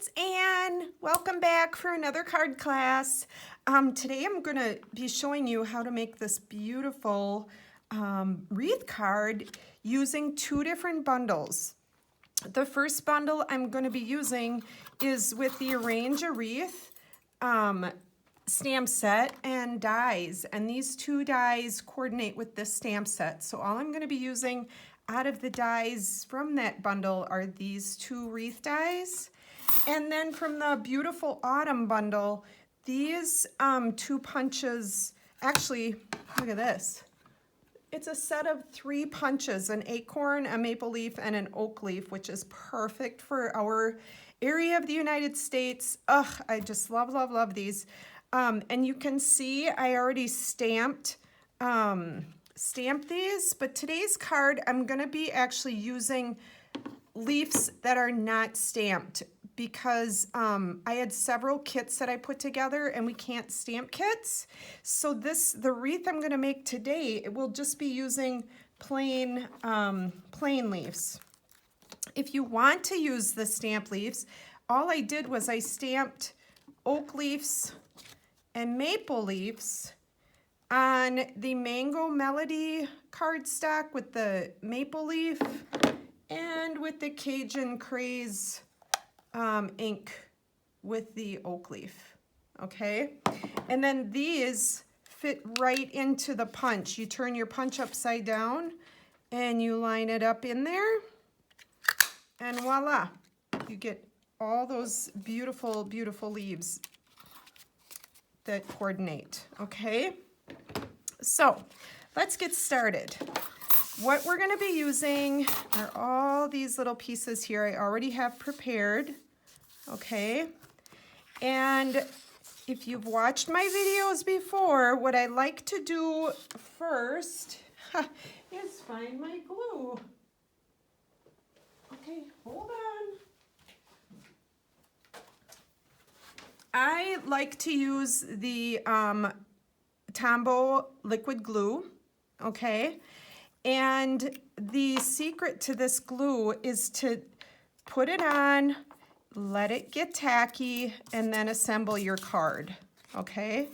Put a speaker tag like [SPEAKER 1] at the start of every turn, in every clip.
[SPEAKER 1] it's Anne. Welcome back for another card class. Today I'm going to be showing you how to make this beautiful wreath card using two different bundles. The first bundle I'm going to be using is with the Arrange a Wreath stamp set and dies, and these two dies coordinate with this stamp set. So all I'm going to be using out of the dies from that bundle are these two wreath dies. And then from the Beautiful Autumn bundle, these two punches, actually, look at this. It's a set of 3 punches, an acorn, a maple leaf, and an oak leaf, which is perfect for our area of the United States. Ugh, I just love, love, love these. And you can see I already stamped these, but today's card I'm gonna be actually using leaves that are not stamped because I had several kits that I put together and we can't stamp kits. So the wreath I'm gonna make today, it will just be using plain leaves. If you want to use the stamp leaves, all I did was I stamped oak leaves and maple leaves on the Mango Melody cardstock with the maple leaf and with the Cajun Craze ink with the oak leaf, okay? And then these fit right into the punch. You turn your punch upside down and you line it up in there, and voila, you get all those beautiful, beautiful leaves that coordinate, okay? So let's get started. What we're gonna be using are all these little pieces here I already have prepared, okay? And if you've watched my videos before, what I like to do first is find my glue. Okay, hold on. I like to use the Tombow liquid glue, okay? And the secret to this glue is to put it on, let it get tacky, and then assemble your card, okay?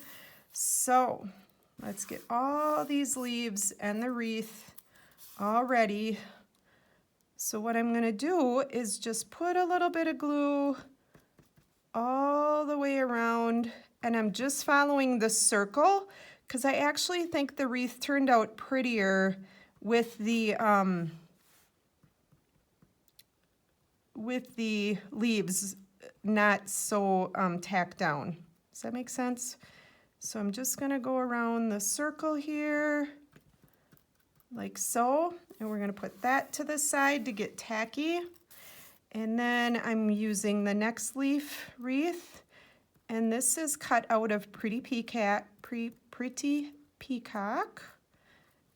[SPEAKER 1] So let's get all these leaves and the wreath all ready. So what I'm gonna do is just put a little bit of glue all the way around, and I'm just following the circle because I actually think the wreath turned out prettier with the leaves not so tacked down. Does that make sense? So I'm just gonna go around the circle here like so, and we're gonna put that to the side to get tacky. And then I'm using the next leaf wreath, and this is cut out of Pretty Peacock.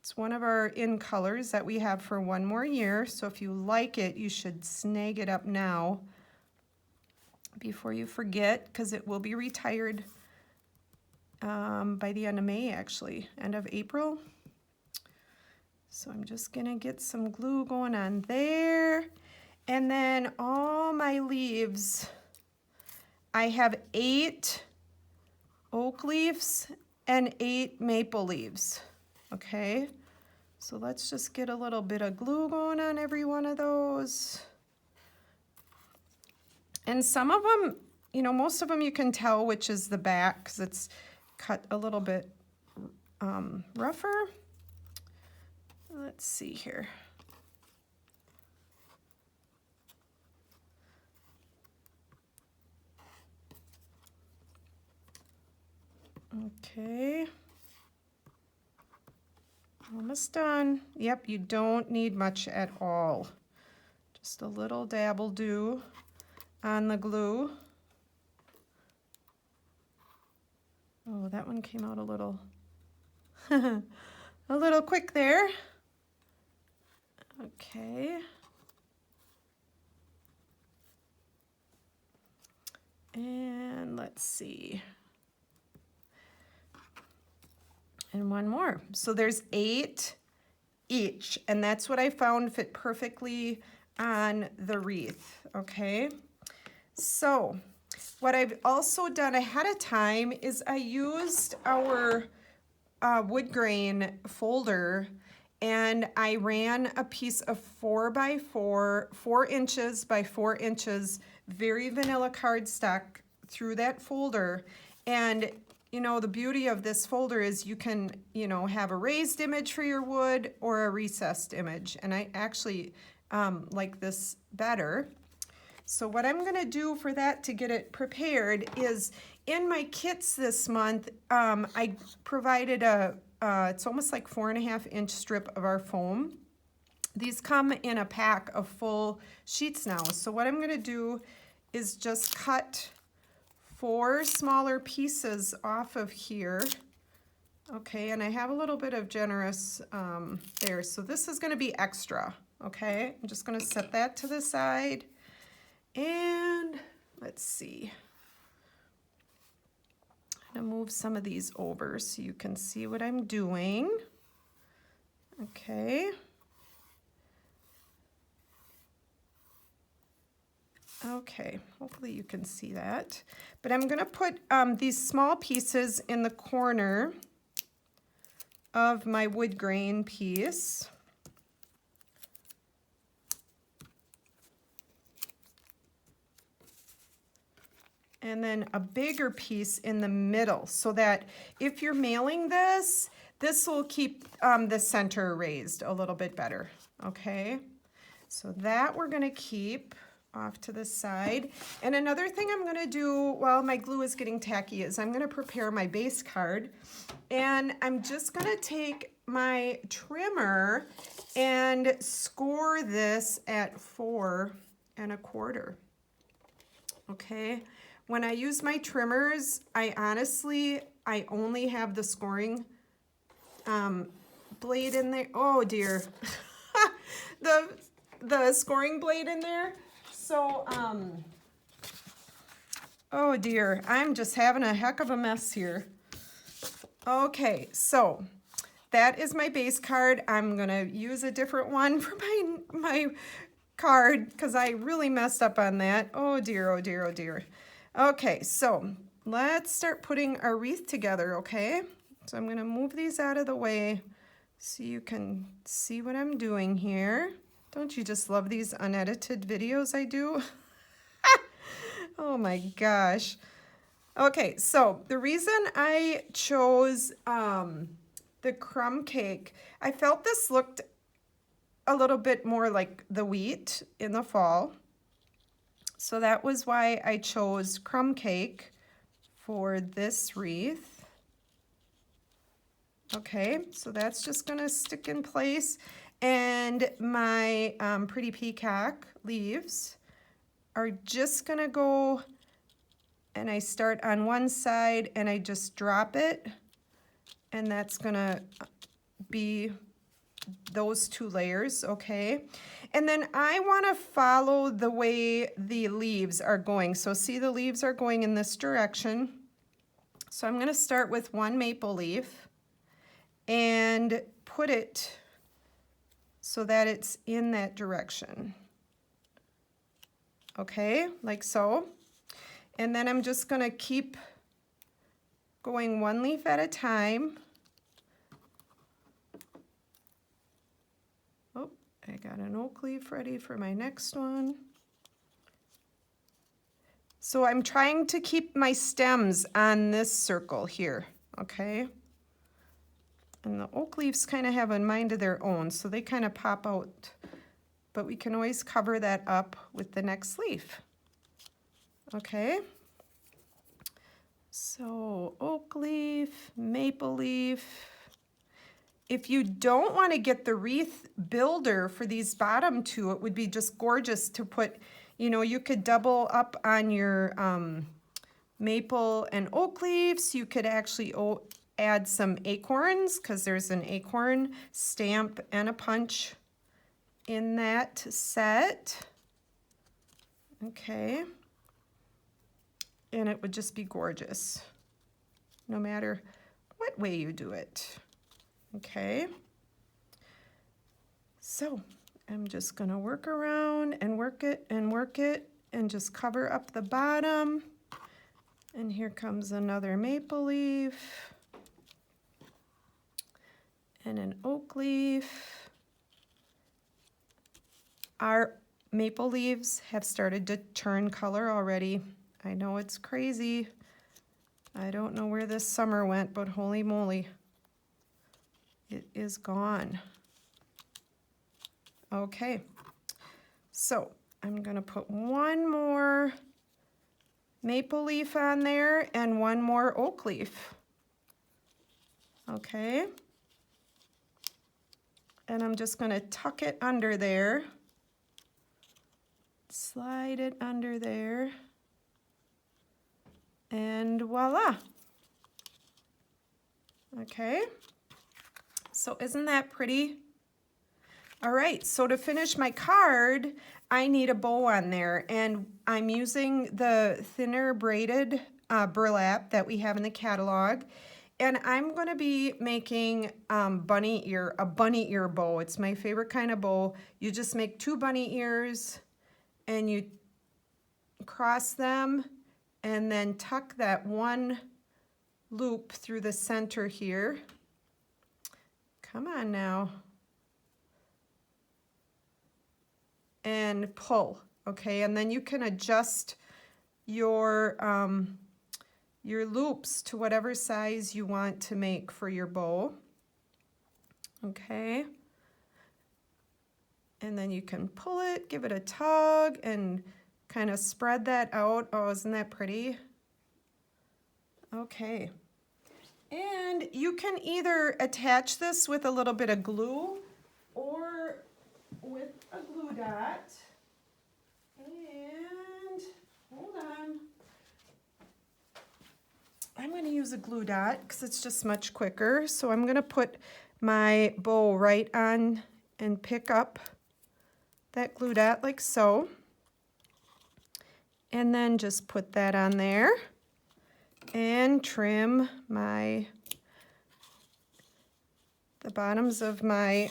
[SPEAKER 1] It's one of our in colors that we have for one more year, so if you like it, you should snag it up now before you forget, because it will be retired by the end of May, actually, end of April. So I'm just gonna get some glue going on there. And then all my leaves, I have 8 oak leaves and 8 maple leaves, okay? So let's just get a little bit of glue going on every one of those. And some of them, you know, most of them you can tell which is the back because it's cut a little bit rougher. Let's see here. Okay, almost done. Yep, you don't need much at all. Just a little dab will do on the glue. Oh, that one came out a little, a little quick there. Okay. And let's see. And one more. So there's 8 each, and that's what I found fit perfectly on the wreath, okay? So what I've also done ahead of time is I used our wood grain folder, and I ran a piece of 4x4, 4 inches by 4 inches, very vanilla cardstock through that folder. And you know, the beauty of this folder is you can, you know, have a raised image for your wood or a recessed image. And I actually like this better. So what I'm gonna do for that to get it prepared is in my kits this month, I provided it's almost like 4.5 inch strip of our foam. These come in a pack of full sheets now. So what I'm gonna do is just cut 4 smaller pieces off of here. Okay, and I have a little bit of generous there. So this is gonna be extra, okay? I'm just gonna set that to the side. And let's see. I'm gonna move some of these over so you can see what I'm doing. Okay. Okay, hopefully you can see that. But I'm gonna put these small pieces in the corner of my wood grain piece. And then a bigger piece in the middle, so that if you're mailing this, this will keep the center raised a little bit better, okay? So that we're gonna keep off to the side. And another thing I'm gonna do while my glue is getting tacky is I'm gonna prepare my base card. And I'm just gonna take my trimmer and score this at 4 1/4, okay? When I use my trimmers, I only have the scoring blade in there. Oh dear, the scoring blade in there. So, oh dear, I'm just having a heck of a mess here. Okay, so that is my base card. I'm gonna use a different one for my card because I really messed up on that. Oh dear, oh dear, oh dear. Okay, so let's start putting our wreath together, okay? So I'm gonna move these out of the way so you can see what I'm doing here. Don't you just love these unedited videos I do? Oh my gosh. Okay, so the reason I chose the crumb cake, I felt this looked a little bit more like the wheat in the fall. So that was why I chose crumb cake for this wreath. Okay, so that's just gonna stick in place. And my pretty peacock leaves are just gonna go, and I start on one side and I just drop it, and that's gonna be those 2 layers, okay? And then I wanna follow the way the leaves are going. So see, the leaves are going in this direction. So I'm gonna start with 1 maple leaf and put it so that it's in that direction. Okay, like so. And then I'm just gonna keep going 1 leaf at a time. Oh, I got an oak leaf ready for my next one. So I'm trying to keep my stems on this circle here, okay? And the oak leaves kind of have a mind of their own, so they kind of pop out. But we can always cover that up with the next leaf. Okay? So oak leaf, maple leaf. If you don't want to get the wreath builder for these bottom 2, it would be just gorgeous to put, you know, you could double up on your maple and oak leaves. You could actually add some acorns, because there's an acorn stamp and a punch in that set. Okay. And it would just be gorgeous, no matter what way you do it. Okay. So I'm just gonna work around and work it and work it and just cover up the bottom. And here comes another maple leaf and an oak leaf. Our maple leaves have started to turn color already. I know it's crazy. I don't know where this summer went, but holy moly, it is gone. Okay, so I'm gonna put one more maple leaf on there and one more oak leaf. Okay, and I'm just gonna tuck it under there, slide it under there, and voila. Okay, so isn't that pretty? All right, so to finish my card, I need a bow on there, and I'm using the thinner braided burlap that we have in the catalog, and I'm gonna be making a bunny ear bow. It's my favorite kind of bow. You just make 2 bunny ears, and you cross them, and then tuck that one loop through the center here. Come on now. And pull, okay? And then you can adjust your loops to whatever size you want to make for your bow, okay? And then you can pull it, give it a tug, and kind of spread that out. Oh, isn't that pretty? Okay. And you can either attach this with a little bit of glue or with a glue dot. And hold on. I'm going to use a glue dot because it's just much quicker. So I'm going to put my bow right on and pick up that glue dot like so. And then just put that on there and trim the bottoms of my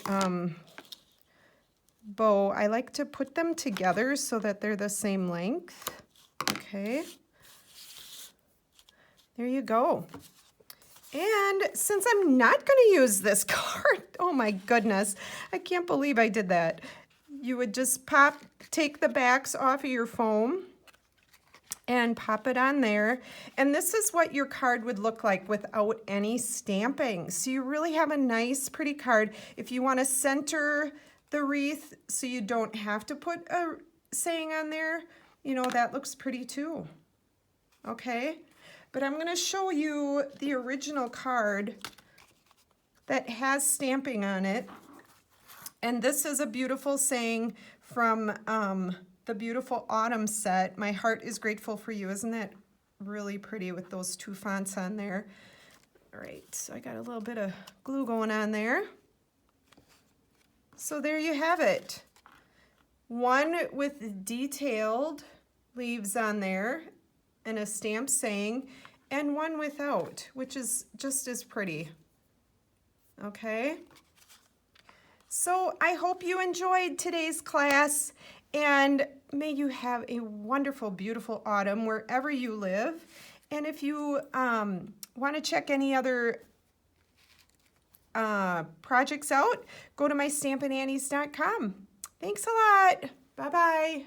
[SPEAKER 1] bow. I like to put them together so that they're the same length. Okay. There you go. And since I'm not going to use this card, oh my goodness, I can't believe I did that. You would just take the backs off of your foam and pop it on there. And this is what your card would look like without any stamping. So you really have a nice, pretty card. If you want to center the wreath so you don't have to put a saying on there, you know, that looks pretty too. Okay? But I'm going to show you the original card that has stamping on it. And this is a beautiful saying from the beautiful autumn set. My heart is grateful for you. Isn't that really pretty with those 2 fonts on there? All right, so I got a little bit of glue going on there. So there you have it. One with detailed leaves on there and a stamp saying, and one without, which is just as pretty. Okay? So I hope you enjoyed today's class, and may you have a wonderful, beautiful autumn wherever you live. And if you want to check any other projects out, go to my stampindannies.com. Thanks a lot. Bye-bye.